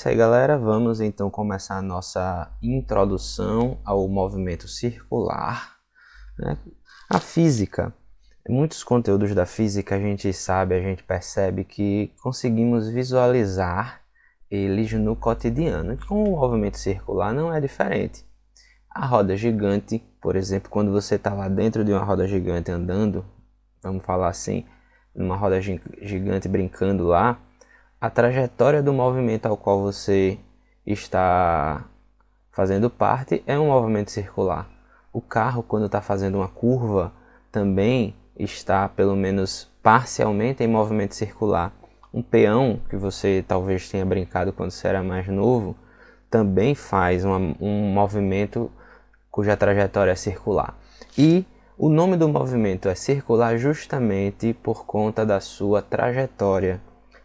isso aí, galera. Vamos então começar a nossa introdução ao movimento circular, né? A física. Muitos conteúdos da física a gente sabe, a gente percebe que conseguimos visualizar eles no cotidiano. E com o movimento circular não é diferente. A roda gigante, por exemplo, quando você está lá dentro de uma roda gigante andando, vamos falar assim, numa roda gigante brincando lá, a trajetória do movimento ao qual você está fazendo parte é um movimento circular. O carro, quando está fazendo uma curva, também está, pelo menos parcialmente, em movimento circular. Um peão, que você talvez tenha brincado quando você era mais novo, também faz um movimento cuja trajetória é circular. E o nome do movimento é circular justamente por conta da sua trajetória.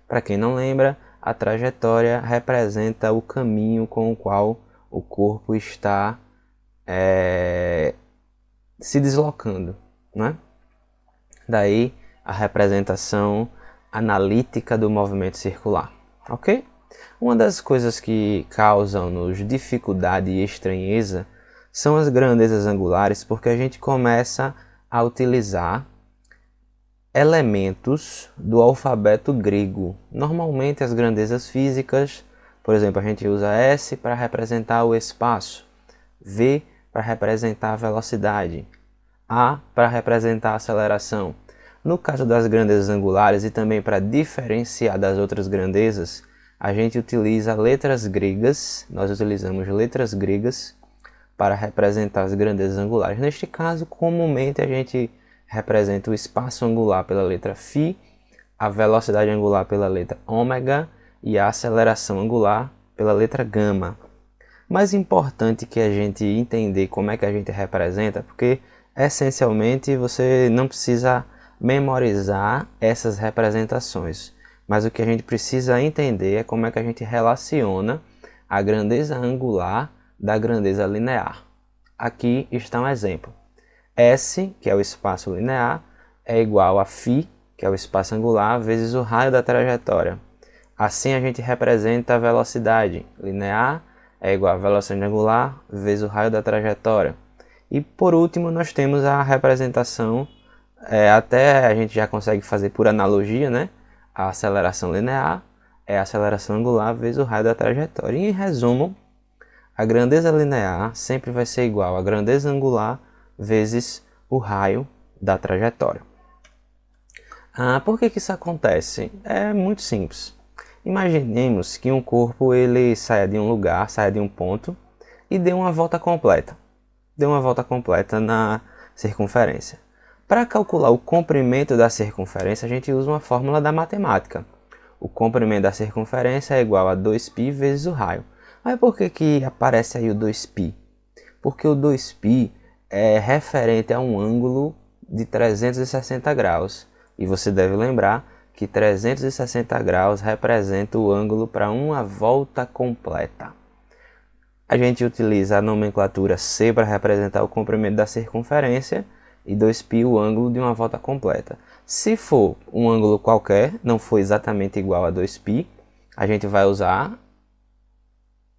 Para quem não lembra, a trajetória representa o caminho com o qual o corpo está se deslocando, né? Daí a representação analítica do movimento circular, ok? Uma das coisas que causam-nos dificuldade e estranheza são as grandezas angulares, porque a gente começa a utilizar elementos do alfabeto grego. Normalmente as grandezas físicas, por exemplo, a gente usa S para representar o espaço, V para representar a velocidade, A para representar a aceleração. No caso das grandezas angulares e também para diferenciar das outras grandezas, a gente utiliza letras gregas, nós utilizamos letras gregas para representar as grandezas angulares. Neste caso, comumente a gente representa o espaço angular pela letra φ, a velocidade angular pela letra ômega e a aceleração angular pela letra gama. Mais importante que a gente entender como é que a gente representa, porque essencialmente você não precisa memorizar essas representações, mas o que a gente precisa entender é como é que a gente relaciona a grandeza angular da grandeza linear. Aqui está um exemplo. S, que é o espaço linear, é igual a φ, que é o espaço angular, vezes o raio da trajetória. Assim a gente representa a velocidade. Linear é igual a velocidade angular vezes o raio da trajetória. E por último nós temos a representação, até a gente já consegue fazer por analogia, né? A aceleração linear é a aceleração angular vezes o raio da trajetória. E em resumo, a grandeza linear sempre vai ser igual a grandeza angular vezes o raio da trajetória. Por que isso acontece? É muito simples. Imaginemos que um corpo ele saia de um lugar, saia de um ponto e dê uma volta completa. Dê uma volta completa na circunferência. Para calcular o comprimento da circunferência, a gente usa uma fórmula da matemática. O comprimento da circunferência é igual a 2π vezes o raio. Mas por que aparece aí o 2π? Porque o 2π é referente a um ângulo de 360 graus. E você deve lembrar que 360 graus representa o ângulo para uma volta completa. A gente utiliza a nomenclatura C para representar o comprimento da circunferência e 2π o ângulo de uma volta completa. Se for um ângulo qualquer, não for exatamente igual a 2π, a gente vai usar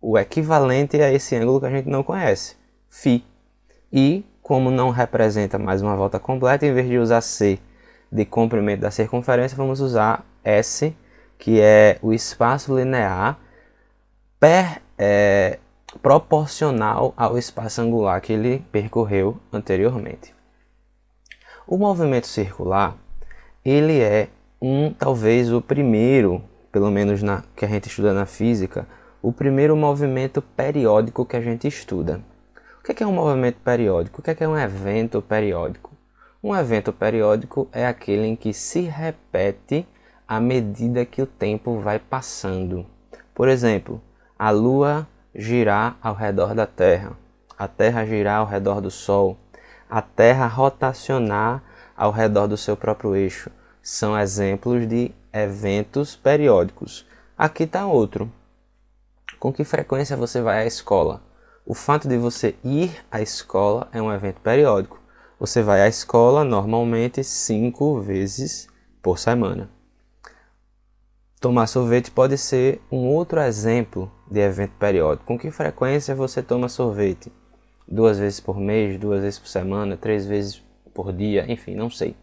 o equivalente a esse ângulo que a gente não conhece, φ. E, como não representa mais uma volta completa, em vez de usar C de comprimento da circunferência, vamos usar S, que é o espaço linear proporcional ao espaço angular que ele percorreu anteriormente. O movimento circular, ele é talvez o primeiro, pelo menos que a gente estuda na física, o primeiro movimento periódico que a gente estuda. O que é um movimento periódico? O que é um evento periódico? Um evento periódico é aquele em que se repete à medida que o tempo vai passando. Por exemplo, a Lua girar ao redor da Terra, a Terra girar ao redor do Sol, a Terra rotacionar ao redor do seu próprio eixo. São exemplos de eventos periódicos. Aqui está outro. Com que frequência você vai à escola? O fato de você ir à escola é um evento periódico. Você vai à escola normalmente 5 vezes por semana. Tomar sorvete pode ser um outro exemplo de evento periódico. Com que frequência você toma sorvete? 2 vezes por mês, 2 vezes por semana, 3 vezes por dia, enfim, não sei.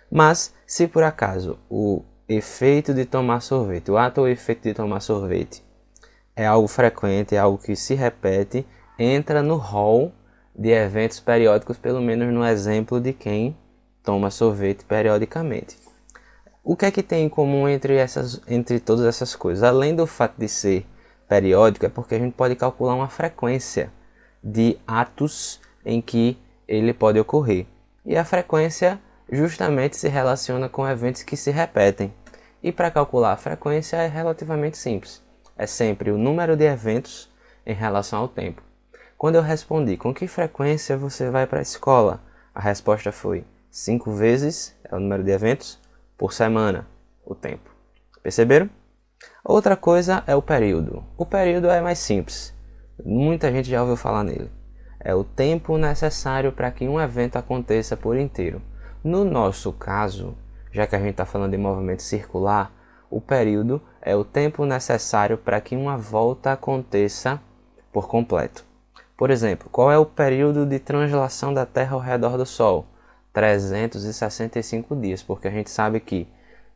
Mas, se por acaso o efeito de tomar sorvete, o ato ou efeito de tomar sorvete é algo frequente, é algo que se repete, entra no rol de eventos periódicos, pelo menos no exemplo de quem toma sorvete periodicamente. O que é que tem em comum entre todas essas coisas? Além do fato de ser periódico, é porque a gente pode calcular uma frequência de atos em que ele pode ocorrer. E a frequência justamente se relaciona com eventos que se repetem. E para calcular a frequência é relativamente simples. É sempre o número de eventos em relação ao tempo. Quando eu respondi com que frequência você vai para a escola, a resposta foi 5 vezes, é o número de eventos, por semana, o tempo. Perceberam? Outra coisa é o período. O período é mais simples. Muita gente já ouviu falar nele. É o tempo necessário para que um evento aconteça por inteiro. No nosso caso, já que a gente está falando de movimento circular, o período é o tempo necessário para que uma volta aconteça por completo. Por exemplo, qual é o período de translação da Terra ao redor do Sol? 365 dias, porque a gente sabe que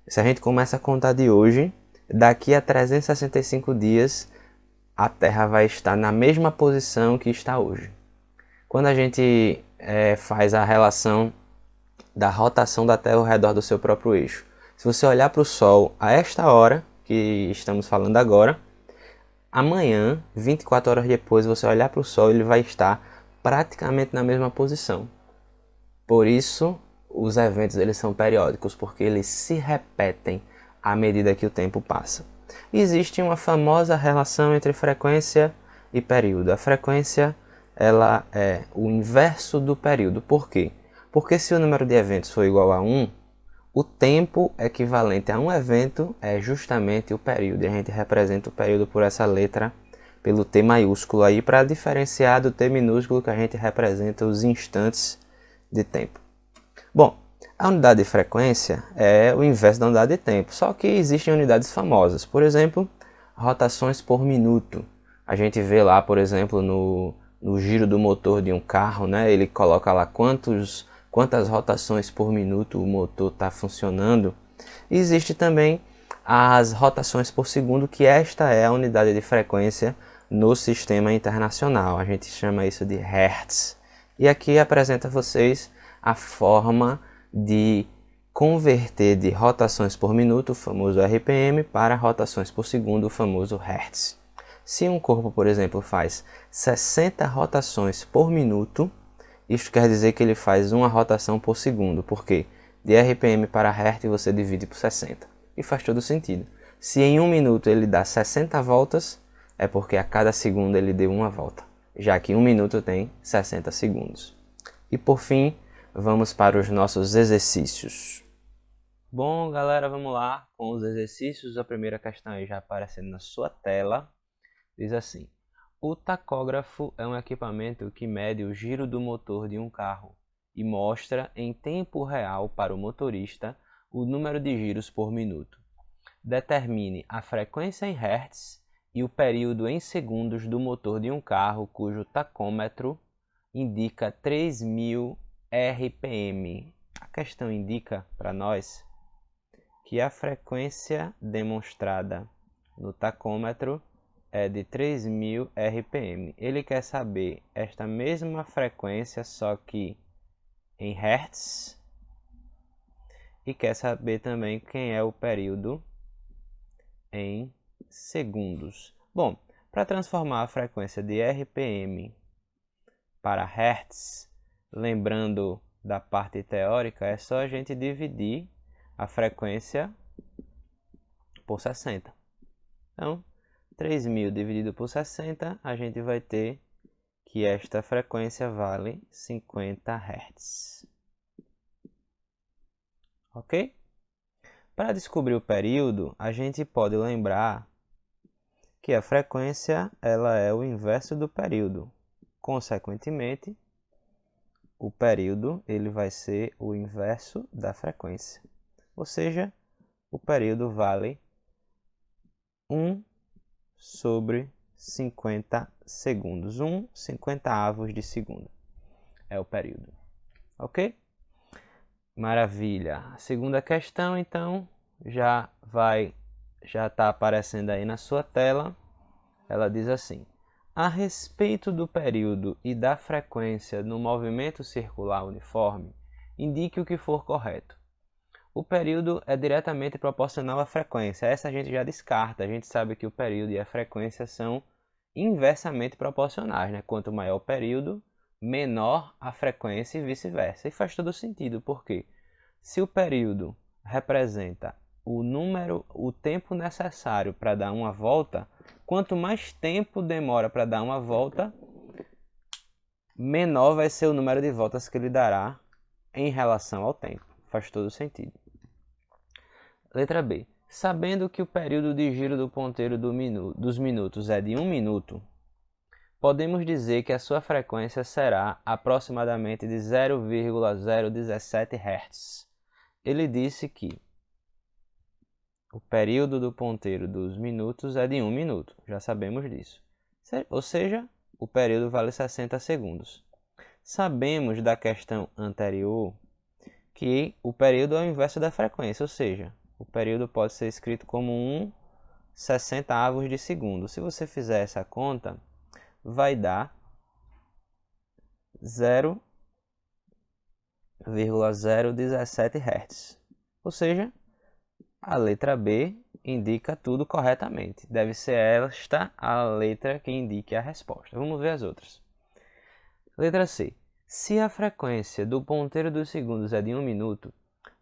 se a gente começa a contar de hoje, daqui a 365 dias a Terra vai estar na mesma posição que está hoje. Quando a gente faz a relação da rotação da Terra ao redor do seu próprio eixo, se você olhar para o Sol a esta hora que estamos falando agora, amanhã, 24 horas depois, você olhar para o Sol, ele vai estar praticamente na mesma posição. Por isso, os eventos eles são periódicos, porque eles se repetem à medida que o tempo passa. Existe uma famosa relação entre frequência e período. A frequência ela é o inverso do período. Por quê? Porque se o número de eventos for igual a 1, o tempo equivalente a um evento é justamente o período. E a gente representa o período por essa letra, pelo T maiúsculo aí, para diferenciar do T minúsculo que a gente representa os instantes de tempo. Bom, a unidade de frequência é o inverso da unidade de tempo, só que existem unidades famosas. Por exemplo, rotações por minuto. A gente vê lá, por exemplo, no giro do motor de um carro, né? Ele coloca lá quantas rotações por minuto o motor está funcionando. E existe também as rotações por segundo, que esta é a unidade de frequência no sistema internacional. A gente chama isso de Hertz. E aqui apresento a vocês a forma de converter de rotações por minuto, o famoso RPM, para rotações por segundo, o famoso Hertz. Se um corpo, por exemplo, faz 60 rotações por minuto, isso quer dizer que ele faz uma rotação por segundo, porque de RPM para Hertz você divide por 60. E faz todo sentido. Se em um minuto ele dá 60 voltas, é porque a cada segundo ele deu uma volta, já que um minuto tem 60 segundos. E por fim, vamos para os nossos exercícios. Bom, galera, vamos lá com os exercícios. A primeira questão aí já aparecendo na sua tela. Diz assim: o tacógrafo é um equipamento que mede o giro do motor de um carro e mostra em tempo real para o motorista o número de giros por minuto. Determine a frequência em Hertz e o período em segundos do motor de um carro cujo tacômetro indica 3.000 RPM. A questão indica para nós que a frequência demonstrada no tacômetro é de 3.000 RPM. Ele quer saber esta mesma frequência, só que em Hertz, e quer saber também quem é o período em segundos. Bom, para transformar a frequência de RPM para Hertz, lembrando da parte teórica, é só a gente dividir a frequência por 60. Então, 3.000 dividido por 60, a gente vai ter que esta frequência vale 50 Hz. Ok? Para descobrir o período, a gente pode lembrar que a frequência ela é o inverso do período. Consequentemente, o período ele vai ser o inverso da frequência. Ou seja, o período vale 1 sobre 50 segundos. 1 50avos de segundo é o período. Ok? Maravilha. A segunda questão, então, já está aparecendo aí na sua tela. Ela diz assim: a respeito do período e da frequência no movimento circular uniforme, indique o que for correto. O período é diretamente proporcional à frequência. Essa a gente já descarta. A gente sabe que o período e a frequência são inversamente proporcionais, né? Quanto maior o período, menor a frequência e vice-versa. E faz todo sentido, porque se o período representa o tempo necessário para dar uma volta, quanto mais tempo demora para dar uma volta, menor vai ser o número de voltas que ele dará em relação ao tempo. Faz todo sentido. Letra B. Sabendo que o período de giro do ponteiro dos minutos é de 1 minuto, podemos dizer que a sua frequência será aproximadamente de 0,017 Hz. Ele disse que o período do ponteiro dos minutos é de 1 minuto. Já sabemos disso. Ou seja, o período vale 60 segundos. Sabemos da questão anterior que o período é o inverso da frequência, ou seja, o período pode ser escrito como 1 60avos de segundo. Se você fizer essa conta, vai dar 0,017 Hz. Ou seja, a letra B indica tudo corretamente. Deve ser esta a letra que indique a resposta. Vamos ver as outras. Letra C. Se a frequência do ponteiro dos segundos é de 1 minuto,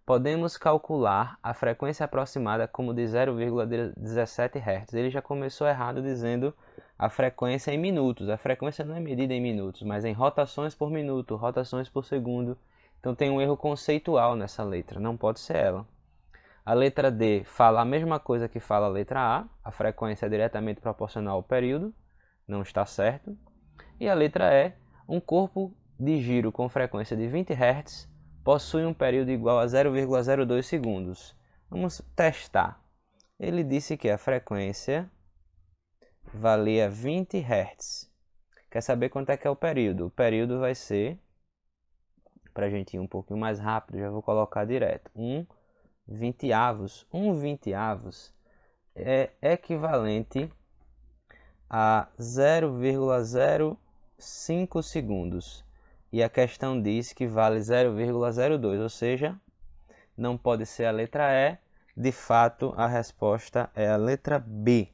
podemos calcular a frequência aproximada como de 0,17 Hz. Ele já começou errado dizendo a frequência em minutos. A frequência não é medida em minutos, mas em rotações por minuto, rotações por segundo. Então tem um erro conceitual nessa letra, não pode ser ela. A letra D fala a mesma coisa que fala a letra a frequência é diretamente proporcional ao período, não está certo. E a letra E, um corpo de giro com frequência de 20 Hz possui um período igual a 0,02 segundos. Vamos testar. Ele disse que a frequência valia 20 Hz. Quer saber quanto é que é o período? O período vai ser, para a gente ir um pouquinho mais rápido, já vou colocar direto, 1 20avos. 1 20avos é equivalente a 0,05 segundos. E a questão diz que vale 0,02, ou seja, não pode ser a letra E. De fato, a resposta é a letra B,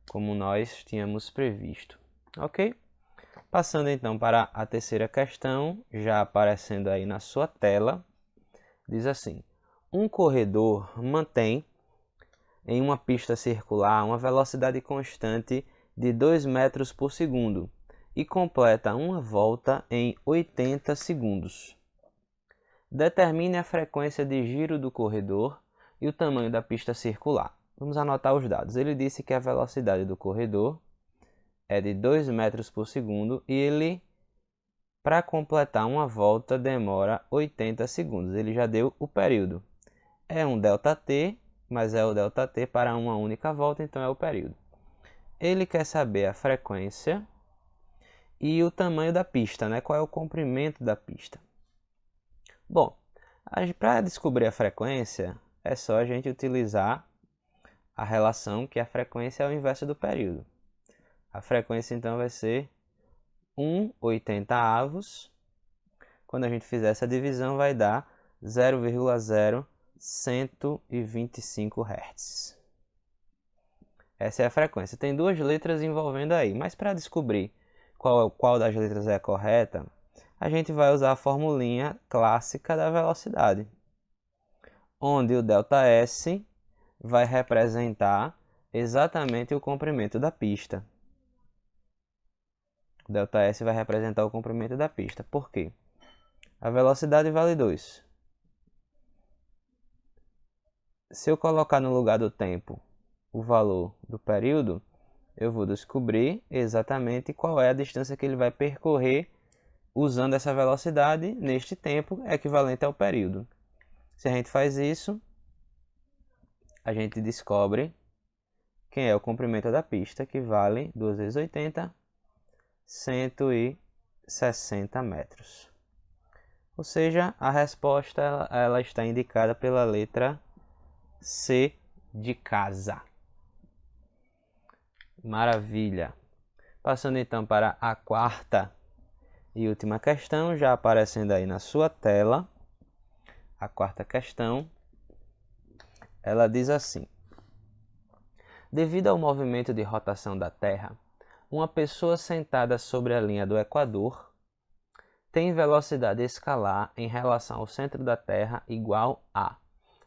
como nós tínhamos previsto. Ok? Passando então para a terceira questão, já aparecendo aí na sua tela, diz assim: um corredor mantém em uma pista circular uma velocidade constante de 2 metros por segundo e completa uma volta em 80 segundos. Determine a frequência de giro do corredor e o tamanho da pista circular. Vamos anotar os dados. Ele disse que a velocidade do corredor é de 2 metros por segundo e ele, para completar uma volta, demora 80 segundos. Ele já deu o período. É um ΔT, mas é o ΔT para uma única volta, então é o período. Ele quer saber a frequência e o tamanho da pista, né? Qual é o comprimento da pista. Bom, para descobrir a frequência, é só a gente utilizar a relação que a frequência é o inverso do período. A frequência, então, vai ser 1 80avos. Quando a gente fizer essa divisão, vai dar 0,0125 Hz. Essa é a frequência. Tem duas letras envolvendo aí, mas para descobrir qual das letras é a correta, a gente vai usar a formulinha clássica da velocidade, onde o ΔS vai representar exatamente o comprimento da pista. O ΔS vai representar o comprimento da pista. Por quê? A velocidade vale 2. Se eu colocar no lugar do tempo o valor do período, eu vou descobrir exatamente qual é a distância que ele vai percorrer usando essa velocidade neste tempo equivalente ao período. Se a gente faz isso, a gente descobre Quem é o comprimento da pista, que vale 2 vezes 80, 160 metros. Ou seja, a resposta ela está indicada pela letra C de casa. Maravilha! Passando então para a quarta e última questão, já aparecendo aí na sua tela. A quarta questão, ela diz assim: devido ao movimento de rotação da Terra, uma pessoa sentada sobre a linha do Equador tem velocidade escalar em relação ao centro da Terra igual a: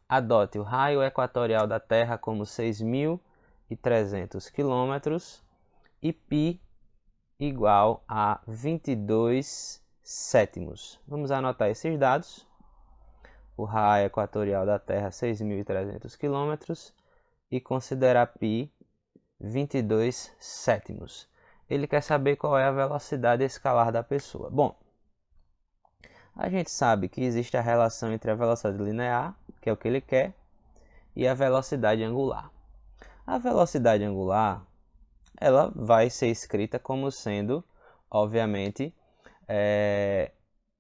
adote o raio equatorial da Terra como 6.300 km e π igual a 22 sétimos. Vamos anotar esses dados. O raio equatorial da Terra 6.300 km e considerar π 22 sétimos. Ele quer saber qual é a velocidade escalar da pessoa. Bom, a gente sabe que existe a relação entre a velocidade linear, que é o que ele quer, e a velocidade angular. A velocidade angular, ela vai ser escrita como sendo, obviamente,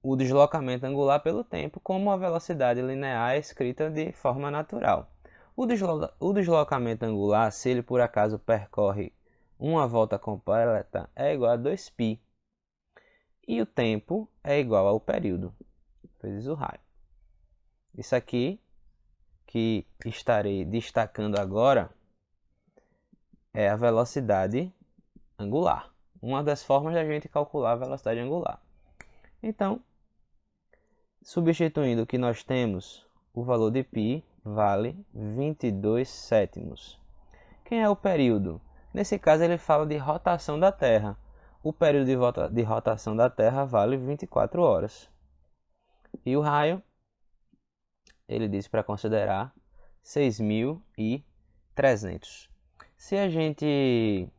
o deslocamento angular pelo tempo, como a velocidade linear é escrita de forma natural. O deslocamento angular, se ele por acaso percorre uma volta completa, é igual a 2π. E o tempo é igual ao período vezes o raio. Isso aqui que estarei destacando agora é a velocidade angular. Uma das formas da gente calcular a velocidade angular. Então, substituindo o que nós temos, o valor de π vale 22 sétimos. Quem é o período? Nesse caso ele fala de rotação da Terra. O período de rotação da Terra vale 24 horas. E o raio, ele diz para considerar 6.300. Se a gente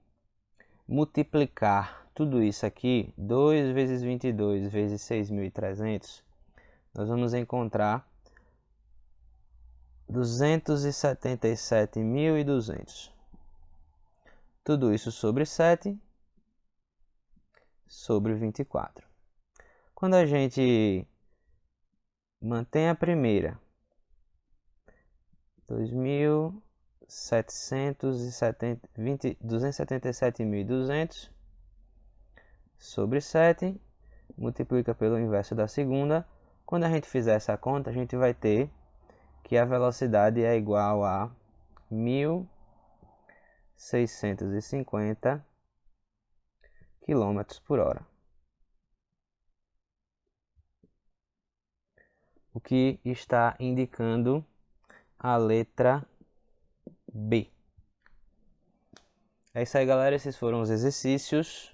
multiplicar tudo isso aqui, 2 vezes 22 vezes 6.300, nós vamos encontrar 277.200. Tudo isso sobre 7 sobre 24. Quando a gente mantém a primeira, 277.200 sobre 7, multiplica pelo inverso da segunda. Quando a gente fizer essa conta, a gente vai ter que a velocidade é igual a 1.650 km por hora. O que está indicando a letra B. É isso aí, galera. Esses foram os exercícios.